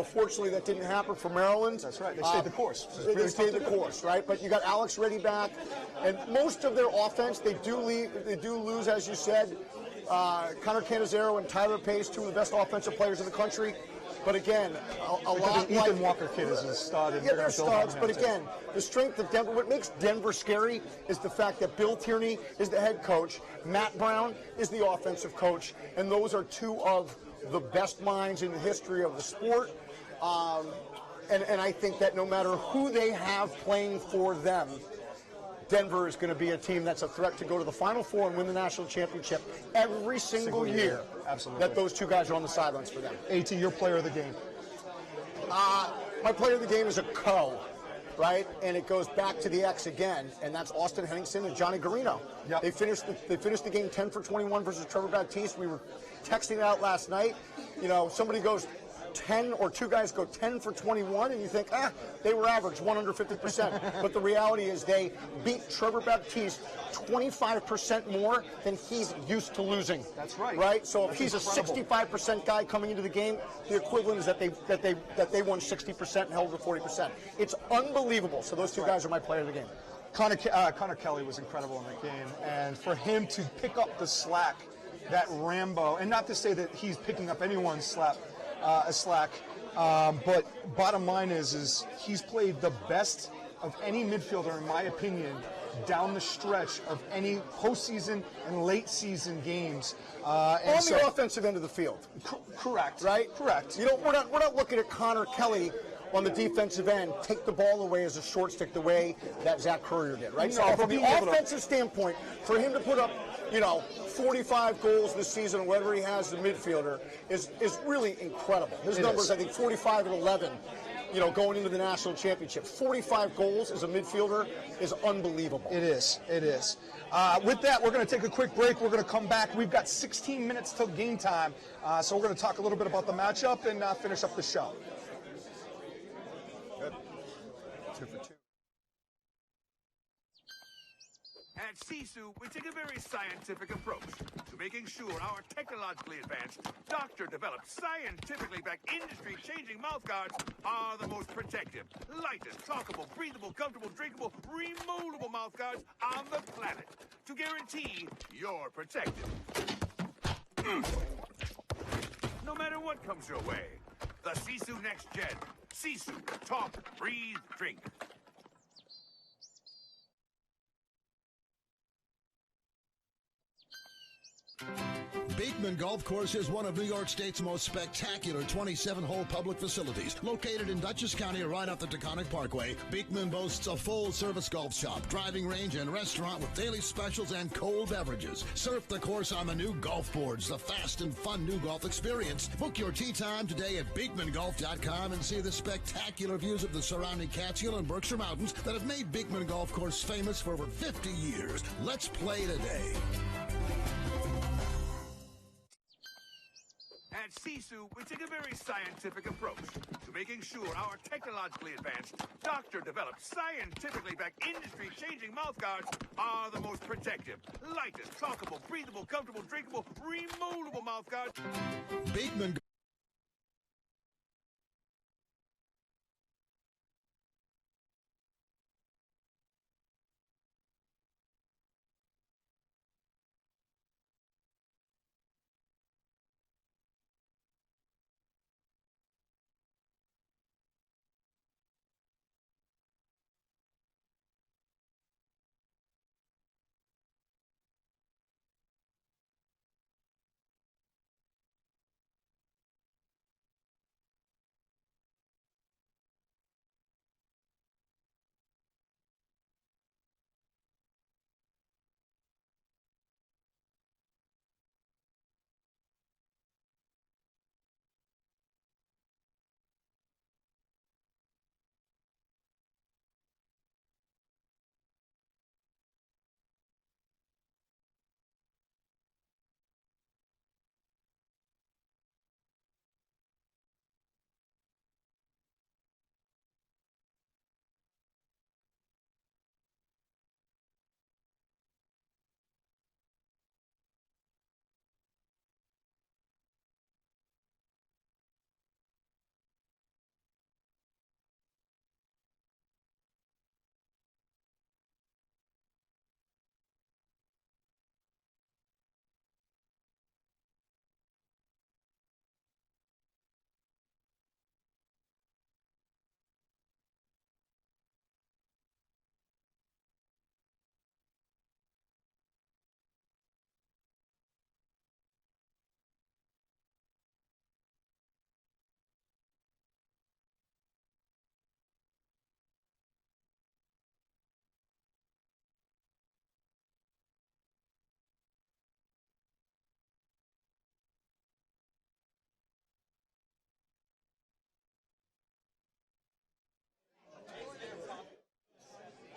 Fortunately that didn't happen for Maryland. That's right. They stayed the course. They stayed the course, right? But you got Alex Reddy back, and most of their offense they do lose, as you said. Connor Cannizzaro and Tyler Pace, two of the best offensive players in the country. But again, a lot the Ethan Walker kid is a stud. Yeah, they're studs. But again, the strength of Denver, what makes Denver scary is the fact that Bill Tierney is the head coach, Matt Brown is the offensive coach, and those are two of the best minds in the history of the sport. And I think that no matter who they have playing for them, Denver is going to be a team that's a threat to go to the Final Four and win the national championship every single year. Absolutely. That those two guys are on the sidelines for them. AT, your player of the game. My player of the game is a co, right? And it goes back to the X again, and that's Austin Henningsen and Johnny Garino. Yep. They finished the game 10 for 21 versus Trevor Baptiste. We were texting it out last night. You know, somebody goes 10 or two guys go 10 for 21, and you think, they were average, 150%. But the reality is they beat Trevor Baptiste 25% more than he's used to losing. That's right. Right? So That's if he's incredible. a 65% guy coming into the game, the equivalent is that they won 60% and held to 40%. It's unbelievable. So those two guys are my player of the game. Connor Kelly was incredible in that game, and for him to pick up the slack that Rambo, and not to say that he's picking up anyone's slack, but bottom line is he's played the best of any midfielder, in my opinion, down the stretch of any postseason and late season games. On the offensive end of the field. Correct. Right? Correct. You know, we're not looking at Connor Kelly on the defensive end take the ball away as a short stick the way that Zach Currier did, right? No, So from the being able to- offensive standpoint, for him to put up, 45 goals this season, or whatever he has as a midfielder, is really incredible. His numbers, I think, 45 and 11, going into the national championship. 45 goals as a midfielder is unbelievable. It is. It is. With that, we're going to take a quick break. We're going to come back. We've got 16 minutes till game time, so we're going to talk a little bit about the matchup and finish up the show. Good. 2 for 2. At Sisu, we take a very scientific approach to making sure our technologically advanced, doctor-developed, scientifically backed, industry-changing mouthguards are the most protective, lightest, talkable, breathable, comfortable, drinkable, removable mouthguards on the planet to guarantee you're protected. No matter what comes your way, the Sisu Next Gen. Sisu, talk, breathe, drink. Beekman Golf Course is one of New York State's most spectacular 27-hole public facilities. Located in Dutchess County right off the Taconic Parkway, Beekman boasts a full-service golf shop, driving range, and restaurant with daily specials and cold beverages. Surf the course on the new golf boards, the fast and fun new golf experience. Book your tee time today at BeekmanGolf.com and see the spectacular views of the surrounding Catskill and Berkshire Mountains that have made Beekman Golf Course famous for over 50 years. Let's play today. At Sisu, we take a very scientific approach to making sure our technologically advanced, doctor-developed, scientifically backed, industry-changing mouthguards are the most protective, lightest, talkable, breathable, comfortable, drinkable, removable mouthguards. Beekman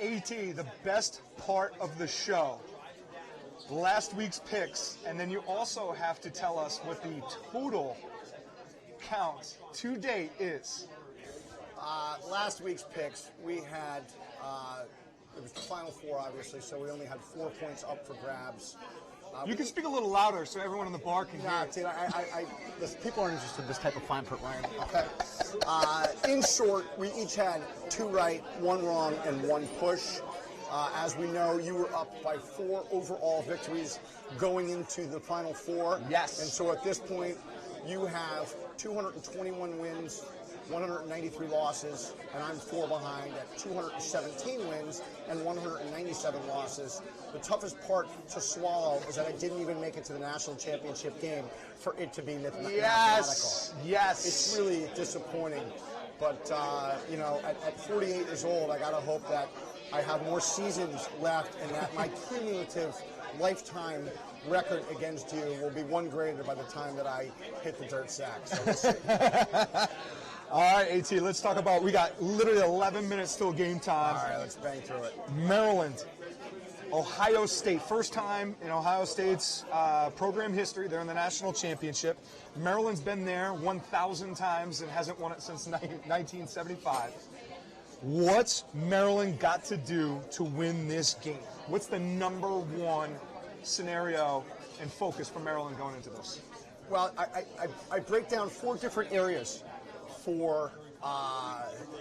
AT, the best part of the show, last week's picks, and then you also have to tell us what the total count to date is. Last week's picks, we had, it was the Final Four, obviously, so we only had 4 points up for grabs. You can speak a little louder so everyone in the bar can hear. Dude, listen, people aren't interested in this type of fine print, Ryan. Okay. In short, we each had 2 right, 1 wrong, and 1 push. As we know, you were up by 4 overall victories going into the Final Four. Yes. And so at this point, you have 221 wins, 193 losses, and I'm 4 behind at 217 wins and 197 losses. The toughest part to swallow is that I didn't even make it to the national championship game for it to be mathematical. Yes. It's really disappointing. But, you know, at 48 years old, I got to hope that I have more seasons left and that my cumulative lifetime record against you will be 1 greater by the time that I hit the dirt sack. So we'll see. All right, AT, let's talk about, we got literally 11 minutes till game time. All right, let's bang through it. Maryland, Ohio State. First time in Ohio State's program history. They're in the national championship. Maryland's been there 1,000 times and hasn't won it since 1975. What's Maryland got to do to win this game? What's the number 1 scenario and focus for Maryland going into this? Well, I break down 4 different areas for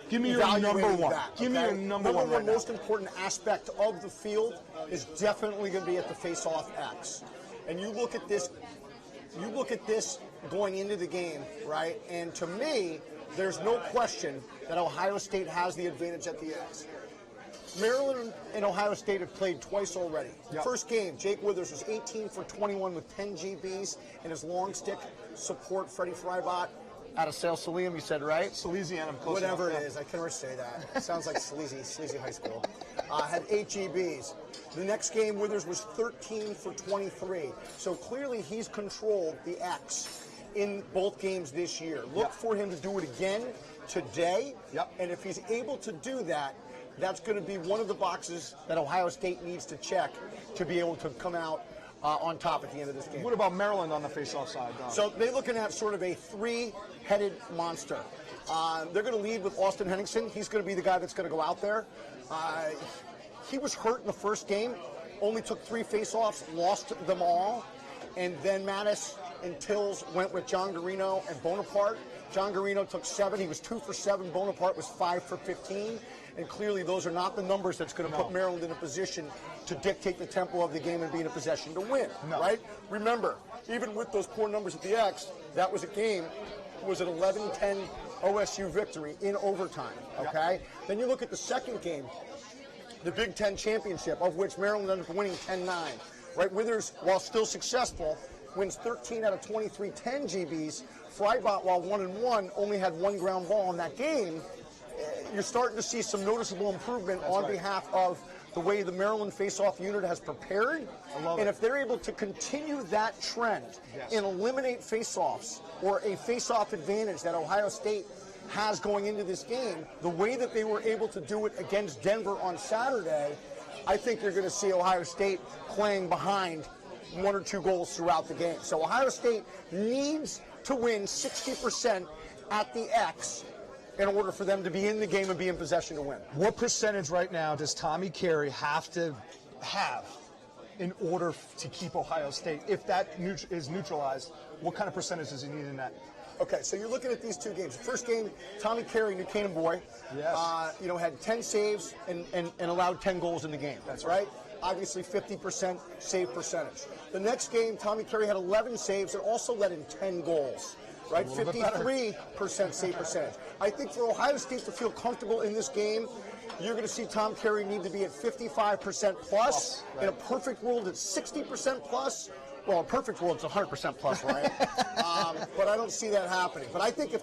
give me your number 1. That, Give me your number 1 right most important aspect of the field is definitely going to be at the face-off X. And you look at this going into the game, right? And to me, there's no question that Ohio State has the advantage at the X. Maryland and Ohio State have played twice already. Yep. First game, Jake Withers was 18 for 21 with 10 GBs, and his long stick support, Freddie Freibot, out of Sale Salim, you said, right? Salesian, I'm close Whatever enough, it is, I can never say that. It sounds like sleazy high school. Had 8 GBs. The next game, Withers was 13 for 23. So clearly he's controlled the X in both games this year. Look for him to do it again today. And if he's able to do that, that's going to be one of the boxes that Ohio State needs to check to be able to come out on top at the end of this game. What about Maryland on the face-off side, Don? So they're looking at sort of a 3-headed monster. They're going to lead with Austin Henningsen. He's going to be the guy that's going to go out there. He was hurt in the first game, only took 3 face-offs, lost them all. And then Mattis and Tills went with John Garino and Bonaparte. John Garino took 7. He was 2 for 7. Bonaparte was 5 for 15. And clearly those are not the numbers that's going to put Maryland in a position to dictate the tempo of the game and be in a possession to win, right? Remember, even with those poor numbers at the X, that was a game, it was an 11-10 OSU victory in overtime, okay? Then you look at the second game, the Big Ten championship, of which Maryland ended up winning 10-9, right? Withers, while still successful, wins 13 out of 23 10 GBs. Freibot, while 1-1, only had 1 ground ball in that game. You're starting to see some noticeable improvement on behalf of the way the Maryland face-off unit has prepared. And if they're able to continue that trend and eliminate face-offs or a face-off advantage that Ohio State has going into this game, the way that they were able to do it against Denver on Saturday, I think you're going to see Ohio State playing behind 1 or 2 goals throughout the game. So Ohio State needs to win 60% at the X in order for them to be in the game and be in possession to win. What percentage right now does Tommy Carey have to have in order to keep Ohio State? If that is neutralized, what kind of percentage does he need in that? Okay, so you're looking at these 2 games. The first game, Tommy Carey, New Canaan boy, had 10 saves and allowed 10 goals in the game. That's right. Obviously, 50% save percentage. The next game, Tommy Carey had 11 saves and also let in 10 goals. Right, 53% save percentage. I think for Ohio State to feel comfortable in this game, you're going to see Tom Carey need to be at 55% plus. In a perfect world, it's 60% plus. Well, in a perfect world, it's 100% plus, right? But I don't see that happening. But I think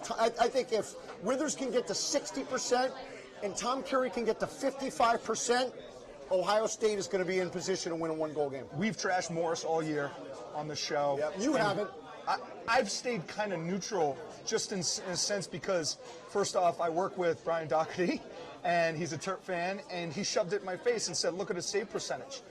if Withers can get to 60% and Tom Carey can get to 55%, Ohio State is going to be in position to win a 1-goal game. We've trashed Morris all year on the show. Yep, you haven't. I've stayed kind of neutral just in a sense because, first off, I work with Brian Doherty, and he's a Terp fan, and he shoved it in my face and said, look at his save percentage.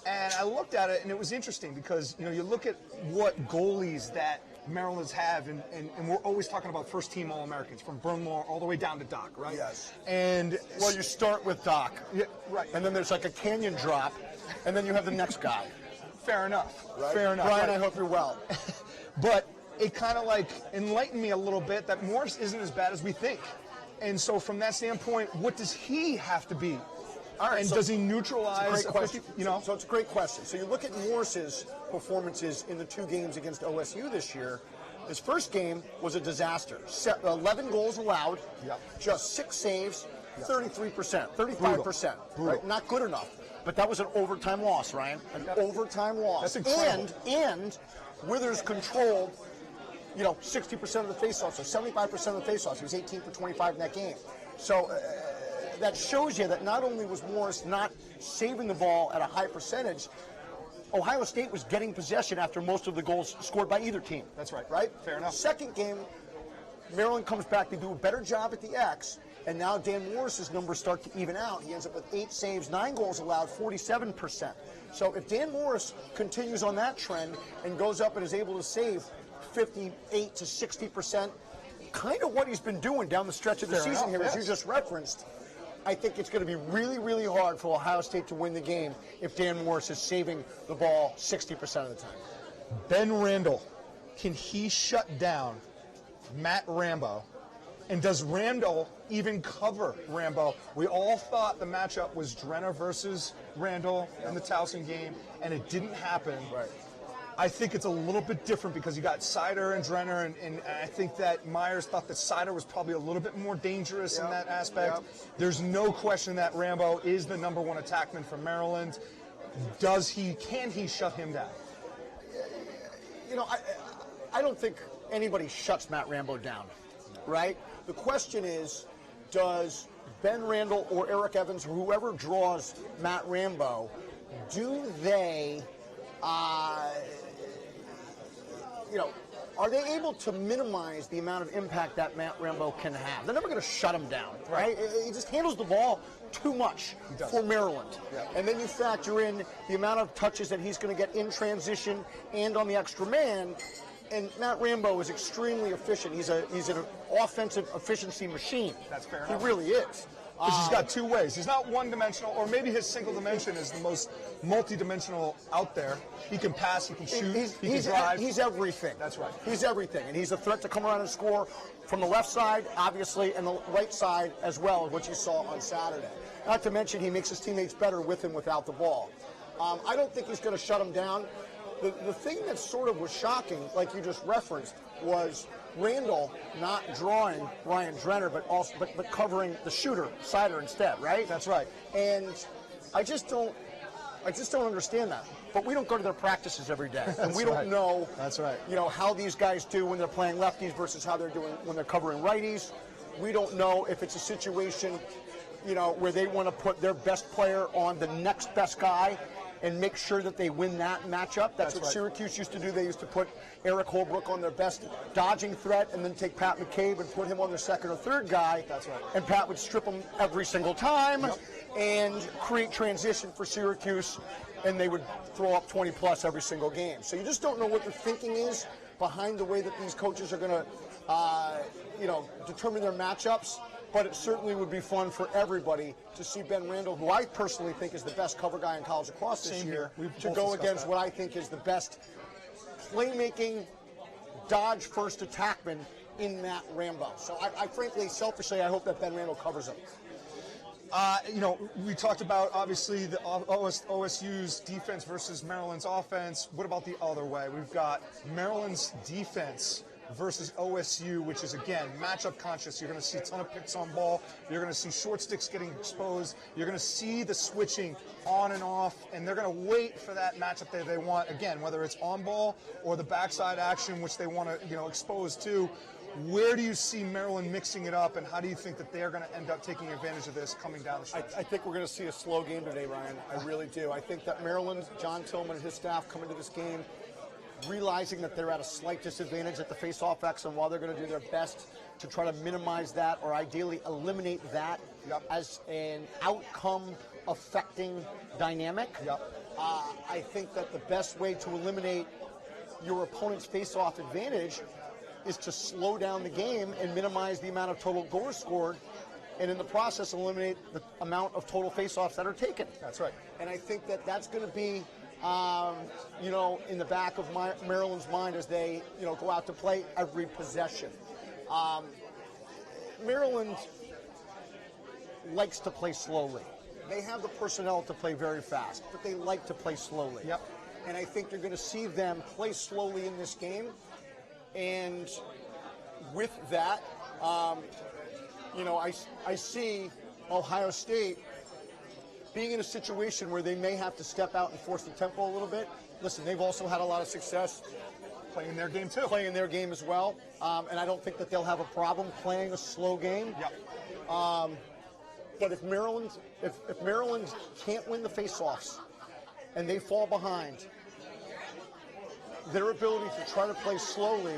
And I looked at it, and it was interesting because, you look at what goalies that Maryland's have, and we're always talking about first-team All-Americans, from Burnmore all the way down to Doc, right? Yes. And well, you start with Doc. Yeah, right. And then there's like a canyon drop, and then you have the next guy. Fair enough. Right? Fair enough. Brian, right. I hope you're well. But it kind of like enlightened me a little bit that Morris isn't as bad as we think. And so from that standpoint, what does he have to be? All right, and so does he neutralize? it's a great question. 50, So it's a great question. So you look at Morris's performances in the 2 games against OSU this year. His first game was a disaster. 11 goals allowed, just 6 saves, 33%, 35%. Right? Not good enough. But that was an overtime loss, Ryan. An overtime loss. That's incredible. And Withers controlled, 60% of the faceoffs, so 75% of the faceoffs. He was 18 for 25 in that game. So that shows you that not only was Morris not saving the ball at a high percentage, Ohio State was getting possession after most of the goals scored by either team. That's right. Right? Fair enough. Second game, Maryland comes back. They do a better job at the X, and now Dan Morris's numbers start to even out. He ends up with 8 saves, 9 goals allowed, 47%. So if Dan Morris continues on that trend and goes up and is able to save 58 to 60%, kind of what he's been doing down the stretch of the season here, as you just referenced, I think it's going to be really, really hard for Ohio State to win the game if Dan Morris is saving the ball 60% of the time. Ben Randall, can he shut down Matt Rambo? And does Randall even cover Rambo? We all thought the matchup was Drenner versus Randall in the Towson game, and it didn't happen. Right. I think it's a little bit different because you got Sider and Drenner, and I think that Myers thought that Sider was probably a little bit more dangerous in that aspect. There's no question that Rambo is the #1 attackman for Maryland. Can he shut him down? I don't think anybody shuts Matt Rambo down, right? The question is, does Ben Randall or Eric Evans, or whoever draws Matt Rambo, do they, are they able to minimize the amount of impact that Matt Rambo can have? They're never going to shut him down, right? He just handles the ball too much for Maryland. And then you factor in the amount of touches that he's going to get in transition and on the extra man. And Matt Rambo is extremely efficient. He's an offensive efficiency machine. That's fair enough. He really is. Because he's got 2 ways. He's not one-dimensional, or maybe his single dimension is the most multi-dimensional out there. He can pass, he can shoot, he can drive. He's everything. That's right. He's everything, and he's a threat to come around and score from the left side, obviously, and the right side as well, which you saw on Saturday. Not to mention he makes his teammates better with and without the ball. I don't think he's going to shut him down. The thing that sort of was shocking, like you just referenced, was Randall not drawing Ryan Drenner, but covering the shooter, Sider, instead, right? That's right. And I just don't understand that. But we don't go to their practices every day, and we don't know. That's right. How these guys do when they're playing lefties versus how they're doing when they're covering righties. We don't know if it's a situation, where they want to put their best player on the next best guy and make sure that they win that matchup. That's what Syracuse used to do. They used to put Eric Holbrook on their best dodging threat and then take Pat McCabe and put him on their second or third guy. That's right. And Pat would strip him every single time and create transition for Syracuse, and they would throw up 20-plus every single game. So you just don't know what the thinking is behind the way that these coaches are going to, determine their matchups. But it certainly would be fun for everybody to see Ben Randall, who I personally think is the best cover guy in college lacrosse this year, to go against what I think is the best playmaking, dodge-first attackman in Matt Rambo. So I frankly, selfishly, I hope that Ben Randall covers him. We talked about, obviously, the OSU's defense versus Maryland's offense. What about the other way? We've got Maryland's defense versus OSU, which is, again, matchup conscious. You're going to see a ton of picks on ball. You're going to see short sticks getting exposed. You're going to see the switching on and off, and they're going to wait for that matchup that they want, again, whether it's on ball or the backside action, which they want to, expose to. Where do you see Maryland mixing it up, and how do you think that they're going to end up taking advantage of this coming down the stretch? I think we're going to see a slow game today, Ryan. I really do. I think that Maryland, John Tillman and his staff come into this game realizing that they're at a slight disadvantage at the face-off X, and while they're going to do their best to try to minimize that or ideally eliminate that as an outcome-affecting dynamic, I think that the best way to eliminate your opponent's face-off advantage is to slow down the game and minimize the amount of total goals scored, and in the process eliminate the amount of total face-offs that are taken. That's right. And I think that that's going to be, you know, in the back of Maryland's mind as they, you know, go out to play every possession. Maryland likes to play slowly. They have the personnel to play very fast, but they like to play slowly. Yep. And I think you're going to see them play slowly in this game. And with that, you know, I see Ohio State being in a situation where they may have to step out and force the tempo a little bit. Listen, they've also had a lot of success Playing their game too. playing their game as well, and I don't think that they'll have a problem playing a slow game. But if Maryland can't win the face-offs and they fall behind, their ability to try to play slowly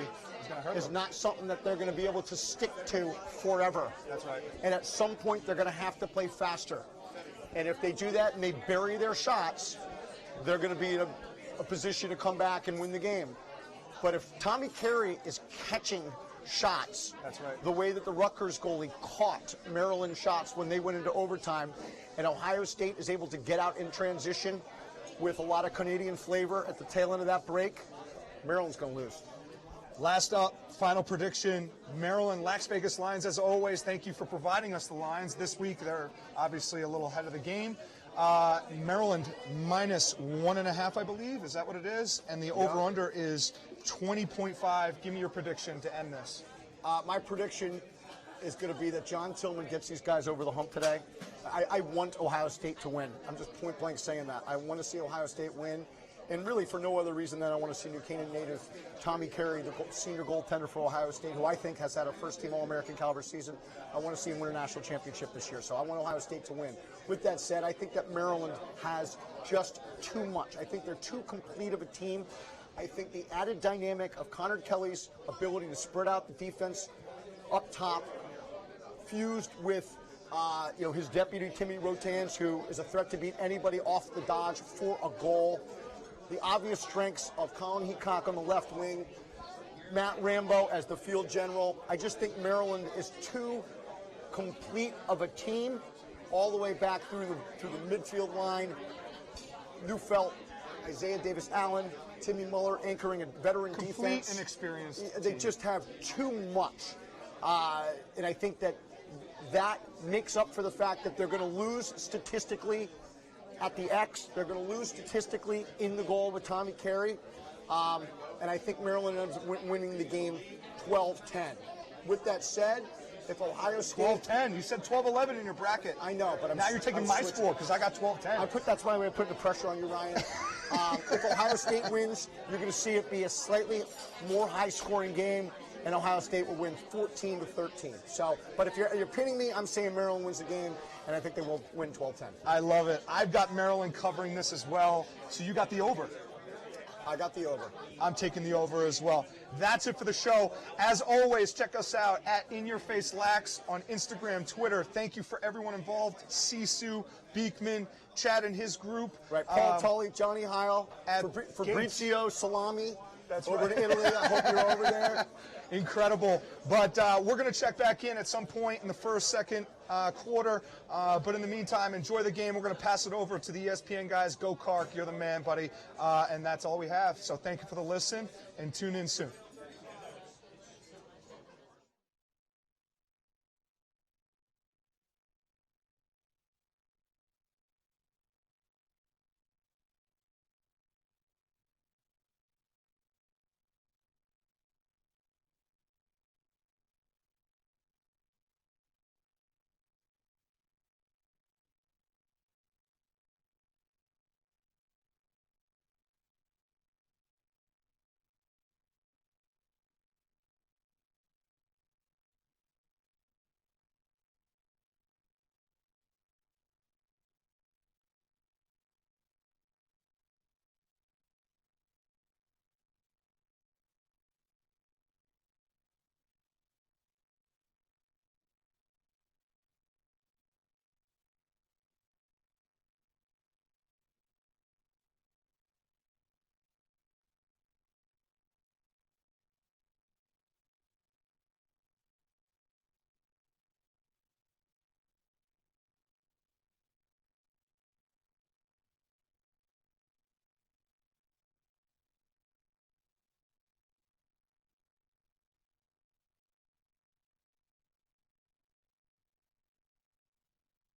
is not something that they're going to be able to stick to forever. That's right. And at some point, they're going to have to play faster. And if they do that and they bury their shots, they're going to be in a position to come back and win the game. But if Tommy Carey is catching shots, that's right, the way that the Rutgers goalie caught Maryland shots when they went into overtime, and Ohio State is able to get out in transition with a lot of Canadian flavor at the tail end of that break, Maryland's going to lose. Last up, final prediction, Maryland Las Vegas Lions. As always, thank you for providing us the lines. This week, they're obviously a little ahead of the game. Maryland -1.5, I believe. Is that what it is? And the over-under is 20.5. Give me your prediction to end this. My prediction is going to be that John Tillman gets these guys over the hump today. I want Ohio State to win. I'm just point blank saying that. I want to see Ohio State win. And really for no other reason than I want to see New Canaan native Tommy Carey, the senior goaltender for Ohio State, who I think has had a first-team All-American caliber season. I want to see him win a national championship this year. So I want Ohio State to win. With that said, I think that Maryland has just too much. I think they're too complete of a team. I think the added dynamic of Connor Kelly's ability to spread out the defense up top, fused with you know, his deputy Timmy Rotans, who is a threat to beat anybody off the dodge for a goal. The obvious strengths of Colin Heacock on the left wing, Matt Rambo as the field general. I just think Maryland is too complete of a team all the way back through the midfield line. Neufeld, Isaiah Davis-Allen, Timmy Muller anchoring a veteran defense. Complete and experienced They team. just have too much. And I think that makes up for the fact that they're going to lose statistically at the X. They're going to lose statistically in the goal with Tommy Carey. And I think Maryland ends up winning the game 12-10. With that said, if Ohio State... 12-10. You said 12-11 in your bracket. I know, but now you're taking my score because I got 12-10. That's why I'm going to put the pressure on you, Ryan. If Ohio State wins, you're going to see it be a slightly more high-scoring game, and Ohio State will win 14-13. So, but if you're pinning me, I'm saying Maryland wins the game, and I think they will win 12-10. I love it. I've got Maryland covering this as well. So you got the over. I got the over. I'm taking the over as well. That's it for the show. As always, check us out at InYourFaceLax on Instagram, Twitter. Thank you for everyone involved. Sisu, Beekman, Chad and his group. Right, Paul Tully, Johnny Heil, Fabrizio Salami. That's over right. to Italy. I hope you're over there. Incredible. But we're going to check back in at some point in the first, second quarter. But in the meantime, enjoy the game. We're going to pass it over to the ESPN guys. Go Kark. You're the man, buddy. And that's all we have. So thank you for the listen, and tune in soon.